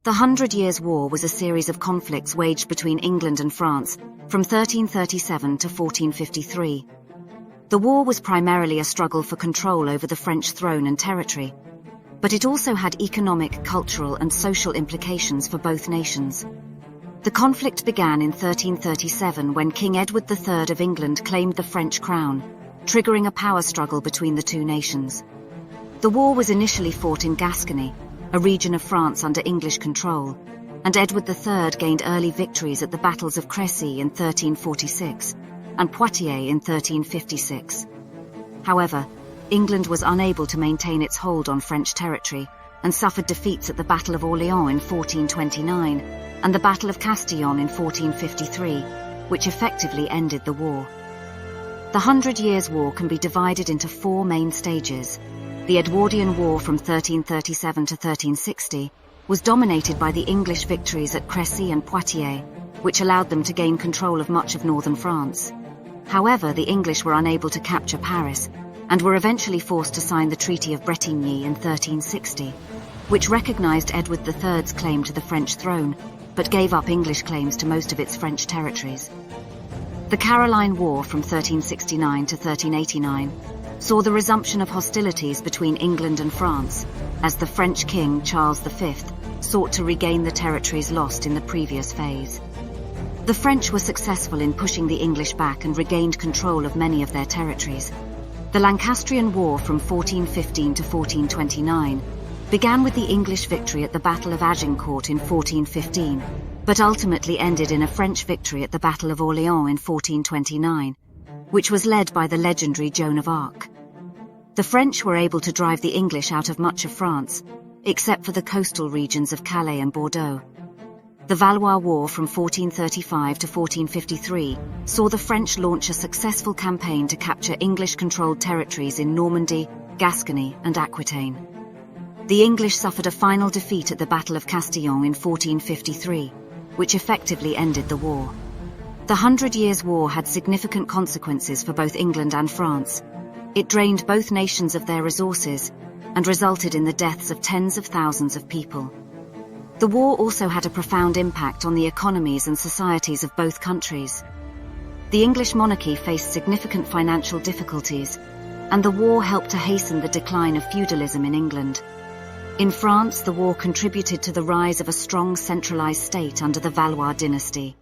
The Hundred Years' War was a series of conflicts waged between England and France from 1337 to 1453. The war was primarily a struggle for control over the French throne and territory, but it also had economic, cultural, and social implications for both nations. The conflict began in 1337 when King Edward III of England claimed the French crown, triggering a power struggle between the two nations. The war was initially fought in Gascony, a region of France under English control, and Edward III gained early victories at the battles of Crécy in 1346 and Poitiers in 1356. However, England was unable to maintain its hold on French territory and suffered defeats at the Battle of Orléans in 1429 and the Battle of Castillon in 1453, which effectively ended the war. The Hundred Years' War can be divided into four main stages. The Edwardian War from 1337 to 1360 was dominated by the English victories at Crécy and Poitiers, which allowed them to gain control of much of northern France. However, the English were unable to capture Paris and were eventually forced to sign the Treaty of Bretigny in 1360, which recognized Edward III's claim to the French throne, but gave up English claims to most of its French territories. The Caroline War from 1369 to 1389 saw the resumption of hostilities between England and France, as the French king, Charles V, sought to regain the territories lost in the previous phase. The French were successful in pushing the English back and regained control of many of their territories. The Lancastrian War from 1415 to 1429 began with the English victory at the Battle of Agincourt in 1415, but ultimately ended in a French victory at the Battle of Orléans in 1429, which was led by the legendary Joan of Arc. The French were able to drive the English out of much of France, except for the coastal regions of Calais and Bordeaux. The Valois War from 1435 to 1453 saw the French launch a successful campaign to capture English-controlled territories in Normandy, Gascony, and Aquitaine. The English suffered a final defeat at the Battle of Castillon in 1453, which effectively ended the war. The Hundred Years' War had significant consequences for both England and France. It drained both nations of their resources and resulted in the deaths of tens of thousands of people. The war also had a profound impact on the economies and societies of both countries. The English monarchy faced significant financial difficulties, and the war helped to hasten the decline of feudalism in England. In France, the war contributed to the rise of a strong centralized state under the Valois dynasty.